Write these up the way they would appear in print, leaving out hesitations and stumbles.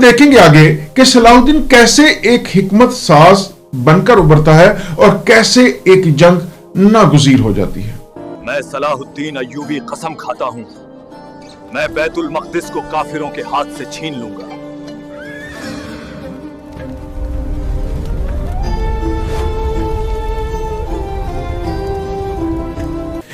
دیکھیں گے آگے کہ صلاح الدین کیسے ایک حکمت ساز بن کر ابھرتا ہے اور کیسے ایک جنگ ناگزیر ہو جاتی ہے۔ میں صلاح الدین ایوبی قسم کھاتا ہوں، میں بیت المقدس کو کافروں کے ہاتھ سے چھین لوں گا۔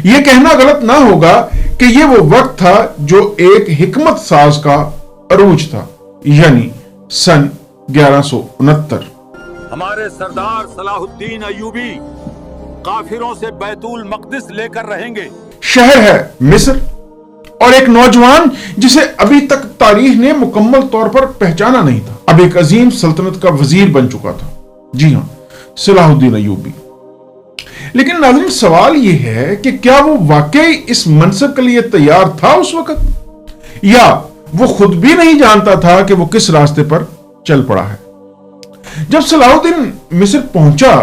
یہ کہنا غلط نہ ہوگا کہ یہ وہ وقت تھا جو ایک حکمت ساز کا عروج تھا، یعنی سن 1169۔ ہمارے سردار صلاح الدین ایوبی کافروں سے بیت المقدس لے کر رہیں گے۔ شہر ہے مصر، اور ایک نوجوان جسے ابھی تک تاریخ نے مکمل طور پر پہچانا نہیں تھا، اب ایک عظیم سلطنت کا وزیر بن چکا تھا۔ جی ہاں، صلاح الدین ایوبی۔ لیکن ناظرین، سوال یہ ہے کہ کیا وہ واقعی اس منصب کے لیے تیار تھا اس وقت، یا وہ خود بھی نہیں جانتا تھا کہ وہ کس راستے پر چل پڑا ہے؟ جب صلاح الدین مصر پہنچا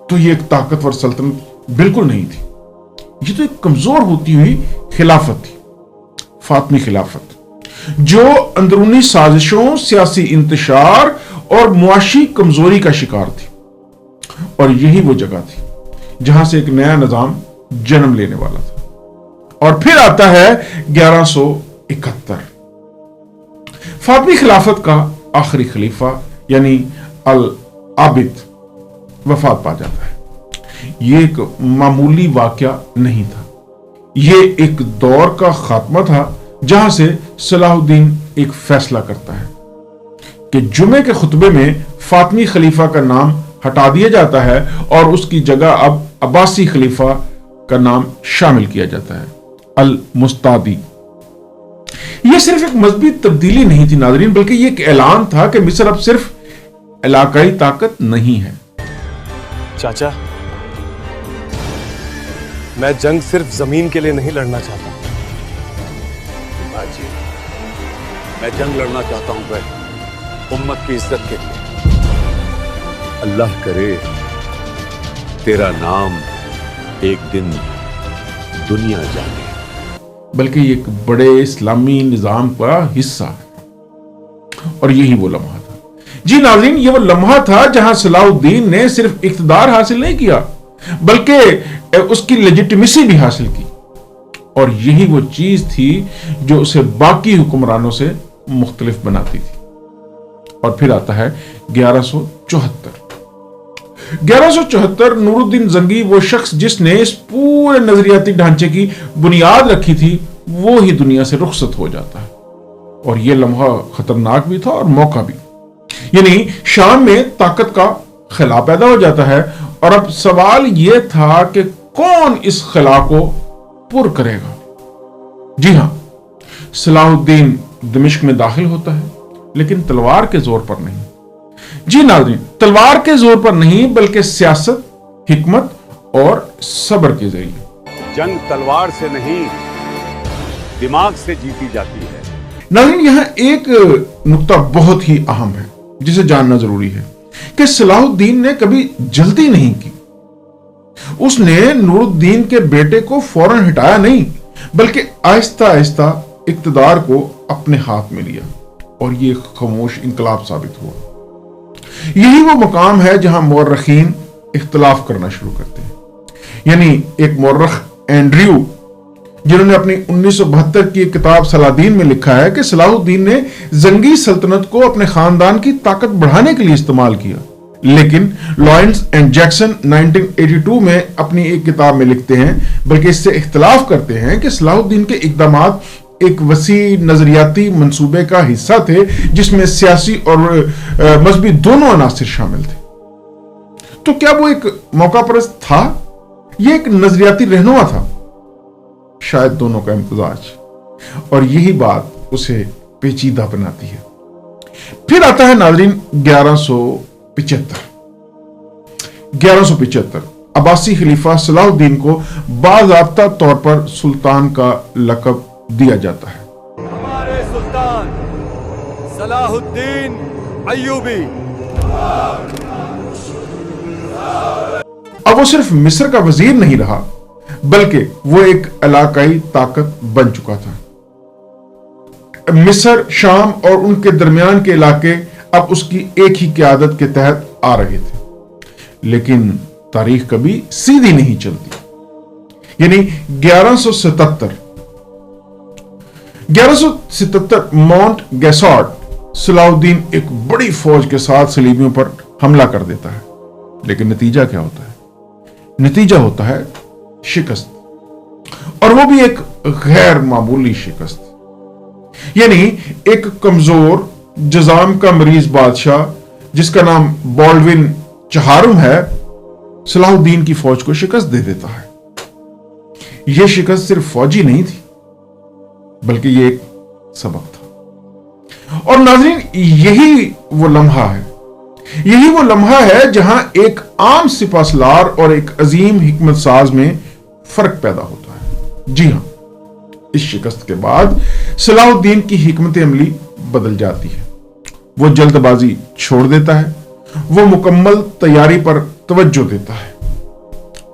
تو یہ ایک طاقتور سلطنت بالکل نہیں تھی، یہ تو ایک کمزور ہوتی ہوئی خلافت تھی، فاطمی خلافت، جو اندرونی سازشوں، سیاسی انتشار اور معاشی کمزوری کا شکار تھی۔ اور یہی وہ جگہ تھی جہاں سے ایک نیا نظام جنم لینے والا تھا۔ اور پھر آتا ہے 1171۔ فاطمی خلافت کا آخری خلیفہ یعنی العابد وفات پا جاتا ہے۔ یہ ایک معمولی واقعہ نہیں تھا، یہ ایک دور کا خاتمہ تھا جہاں سے صلاح الدین ایک فیصلہ کرتا ہے کہ جمعے کے خطبے میں فاطمی خلیفہ کا نام ہٹا دیا جاتا ہے اور اس کی جگہ اب عباسی خلیفہ کا نام شامل کیا جاتا ہے، المستعدی۔ یہ صرف ایک مذہبی تبدیلی نہیں تھی ناظرین، بلکہ یہ ایک اعلان تھا کہ مصر اب صرف علاقائی طاقت نہیں ہے۔ چاچا، میں جنگ صرف زمین کے لیے نہیں لڑنا چاہتا۔ باجی، میں جنگ لڑنا چاہتا ہوں بھائی، امت کی عزت کے لیے۔ اللہ کرے تیرا نام ایک دن دنیا جانے، بلکہ یہ ایک بڑے اسلامی نظام کا حصہ ہے، اور یہی وہ لمحہ تھا۔ جی ناظرین، یہ وہ لمحہ تھا جہاں صلاح الدین نے صرف اقتدار حاصل نہیں کیا بلکہ اس کی لیجیٹمیسی بھی حاصل کی، اور یہی وہ چیز تھی جو اسے باقی حکمرانوں سے مختلف بناتی تھی۔ اور پھر آتا ہے 1174۔ 1174 نور الدین زنگی، وہ شخص جس نے اس پورے نظریاتی ڈھانچے کی بنیاد رکھی تھی، وہ ہی دنیا سے رخصت ہو جاتا ہے۔ اور یہ لمحہ خطرناک بھی تھا اور موقع بھی، یعنی شام میں طاقت کا خلا پیدا ہو جاتا ہے، اور اب سوال یہ تھا کہ کون اس خلا کو پر کرے گا۔ جی ہاں، صلاح الدین دمشق میں داخل ہوتا ہے، لیکن تلوار کے زور پر نہیں۔ جی ناظرین، تلوار کے زور پر نہیں بلکہ سیاست، حکمت اور صبر کے ذریعے۔ جنگ تلوار سے نہیں، دماغ سے جیتی جاتی ہے۔ ناظرین، یہاں ایک نقطہ بہت ہی اہم ہے جسے جاننا ضروری ہے کہ صلاح الدین نے کبھی جلدی نہیں کی۔ اس نے نور الدین کے بیٹے کو فوراً ہٹایا نہیں، بلکہ آہستہ آہستہ اقتدار کو اپنے ہاتھ میں لیا، اور یہ خاموش انقلاب ثابت ہوا۔ یہی وہ مقام ہے جہاں مورخین اختلاف کرنا شروع کرتے ہیں، یعنی ایک مورخ اینڈریو، جنہوں نے اپنی 1972 کی کتاب سلادین میں لکھا ہے کہ صلاح الدین نے زنگی سلطنت کو اپنے خاندان کی طاقت بڑھانے کے لیے استعمال کیا، لیکن لارنس اینڈ جیکسن 1982 میں اپنی ایک کتاب میں لکھتے ہیں، بلکہ اس سے اختلاف کرتے ہیں کہ صلاح الدین کے اقدامات ایک وسیع نظریاتی منصوبے کا حصہ تھے جس میں سیاسی اور مذہبی دونوں عناصر شامل تھے۔ تو کیا وہ ایک موقع پرست تھا؟ یہ ایک نظریاتی رہنما تھا؟ شاید دونوں کا امتزاج، اور یہی بات اسے پیچیدہ بناتی ہے۔ پھر آتا ہے ناظرین 1175۔ 1175 عباسی خلیفہ صلاح الدین کو باضابطہ طور پر سلطان کا لقب دیا جاتا ہے۔ ہمارے سلطان صلاح الدین ایوبی۔ اب وہ صرف مصر کا وزیر نہیں رہا بلکہ وہ ایک علاقائی طاقت بن چکا تھا۔ مصر، شام اور ان کے درمیان کے علاقے اب اس کی ایک ہی قیادت کے تحت آ رہے تھے، لیکن تاریخ کبھی سیدھی نہیں چلتی۔ یعنی 1177 ماؤنٹ گیسارٹ صلاح الدین ایک بڑی فوج کے ساتھ صلیبیوں پر حملہ کر دیتا ہے، لیکن نتیجہ کیا ہوتا ہے؟ نتیجہ ہوتا ہے شکست، اور وہ بھی ایک غیر معمولی شکست۔ یعنی ایک کمزور جزام کا مریض بادشاہ جس کا نام بالڈون چہارم ہے، صلاح الدین کی فوج کو شکست دے دیتا ہے۔ یہ شکست صرف فوجی نہیں تھی، بلکہ یہ ایک سبق تھا۔ اور ناظرین، یہی وہ لمحہ ہے جہاں ایک عام سپہ سالار اور ایک عظیم حکمت ساز میں فرق پیدا ہوتا ہے۔ جی ہاں، اس شکست کے بعد صلاح الدین کی حکمت عملی بدل جاتی ہے۔ وہ جلد بازی چھوڑ دیتا ہے، وہ مکمل تیاری پر توجہ دیتا ہے۔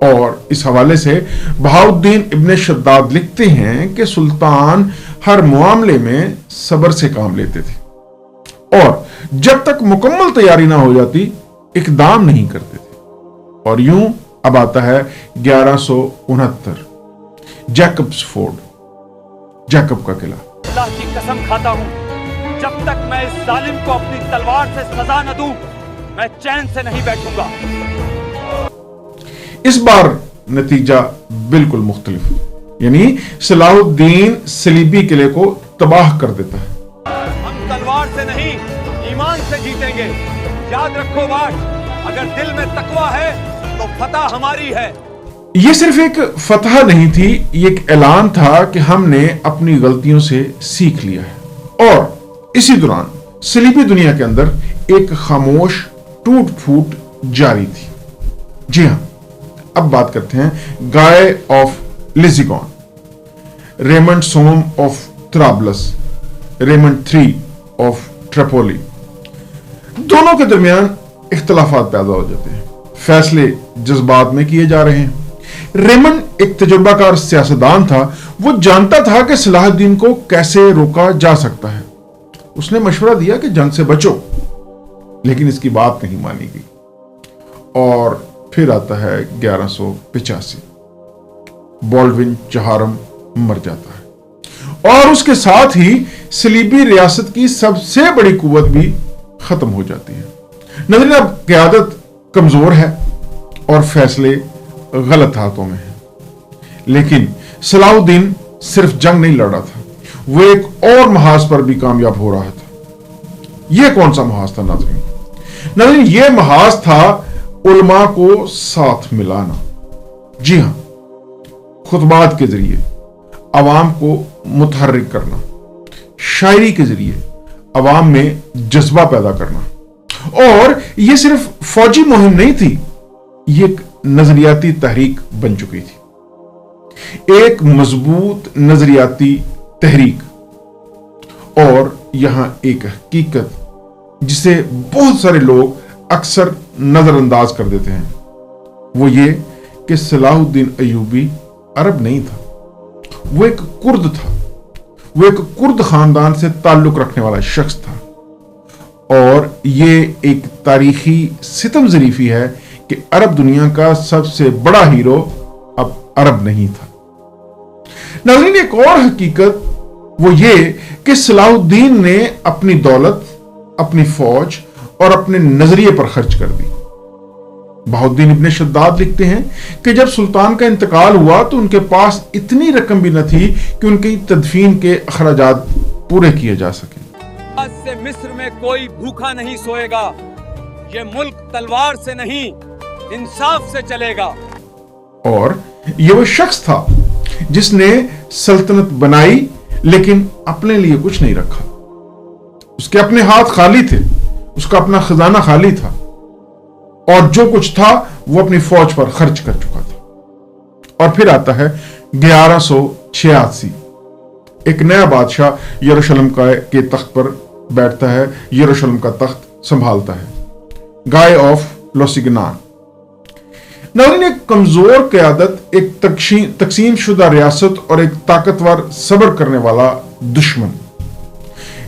اور اس حوالے سے بہاؤالدین ابن شداد لکھتے ہیں کہ سلطان ہر معاملے میں صبر سے کام لیتے تھے، اور جب تک مکمل تیاری نہ ہو جاتی اقدام نہیں کرتے تھے۔ اور یوں اب آتا ہے 1169، جیکبس فورڈ، جیکب کا قلعہ۔ اللہ کی قسم کھاتا ہوں، جب تک میں اس ظالم کو اپنی تلوار سے سزا نہ دوں میں چین سے نہیں بیٹھوں گا۔ اس بار نتیجہ بالکل مختلف، یعنی صلاح الدین صلیبی قلعے کو تباہ کر دیتا ہے۔ ہم تلوار سے نہیں ایمان سے جیتیں گے، یاد رکھو باٹ، اگر دل میں تقویٰ ہے تو فتح ہماری ہے۔ یہ صرف ایک فتح نہیں تھی، یہ ایک اعلان تھا کہ ہم نے اپنی غلطیوں سے سیکھ لیا ہے۔ اور اسی دوران صلیبی دنیا کے اندر ایک خاموش ٹوٹ پھوٹ جاری تھی۔ جی ہاں، اب بات کرتے ہیں گائے آف لیزیگون، ریمنڈ سوم آف طرابلس، ریمنڈ III آف ٹریپولی۔ دونوں کے درمیان اختلافات پیدا ہو جاتے ہیں، فیصلے جذبات میں کیے جا رہے ہیں۔ ریمنڈ ایک تجربہ کار سیاستدان تھا، وہ جانتا تھا کہ صلاح الدین کو کیسے روکا جا سکتا ہے۔ اس نے مشورہ دیا کہ جنگ سے بچو، لیکن اس کی بات نہیں مانی گئی۔ اور پھر آتا ہے 1185، بالڈون چہارم مر جاتا ہے، اور اس کے ساتھ ہی صلیبی ریاست کی سب سے بڑی قوت بھی ختم ہو جاتی ہے۔ ناظرین، اب قیادت کمزور ہے اور فیصلے غلط ہاتھوں میں ہیں، لیکن صلاح الدین صرف جنگ نہیں لڑ رہا تھا، وہ ایک اور محاذ پر بھی کامیاب ہو رہا تھا۔ یہ کون سا محاذ تھا ناظرین؟ یہ محاذ تھا علماء کو ساتھ ملانا۔ جی ہاں، خطبات کے ذریعے عوام کو متحرک کرنا، شاعری کے ذریعے عوام میں جذبہ پیدا کرنا۔ اور یہ صرف فوجی مہم نہیں تھی، یہ ایک نظریاتی تحریک بن چکی تھی، ایک مضبوط نظریاتی تحریک۔ اور یہاں ایک حقیقت جسے بہت سارے لوگ اکثر نظر انداز کر دیتے ہیں، وہ یہ کہ صلاح الدین ایوبی عرب نہیں تھا، وہ ایک کرد تھا، وہ ایک کرد خاندان سے تعلق رکھنے والا شخص تھا۔ اور یہ ایک تاریخی ستم ظریفی ہے کہ عرب دنیا کا سب سے بڑا ہیرو اب عرب نہیں تھا۔ ناظرین، ایک اور حقیقت وہ یہ کہ صلاح الدین نے اپنی دولت، اپنی فوج اور اپنے نظریے پر خرچ کر دی۔ بہاؤالدین ابن شداد لکھتے ہیں کہ جب سلطان کا انتقال ہوا تو ان کے پاس اتنی رقم بھی نہ تھی کہ ان کی تدفین کے اخراجات پورے کیے جا سکیں۔ آج سے مصر میں کوئی بھوکا نہیں سوئے گا، یہ ملک تلوار سے نہیں انصاف سے چلے گا۔ اور یہ وہ شخص تھا جس نے سلطنت بنائی لیکن اپنے لیے کچھ نہیں رکھا۔ اس کے اپنے ہاتھ خالی تھے، اس کا اپنا خزانہ خالی تھا، اور جو کچھ تھا وہ اپنی فوج پر خرچ کر چکا تھا۔ اور پھر آتا ہے 1186، ایک نیا بادشاہ یروشلم کے تخت پر بیٹھتا ہے، یروشلم کا تخت سنبھالتا ہے، گائے آف لوسیگنان۔ ناظرین، ایک کمزور قیادت، ایک تقسیم شدہ ریاست اور ایک طاقتور صبر کرنے والا دشمن،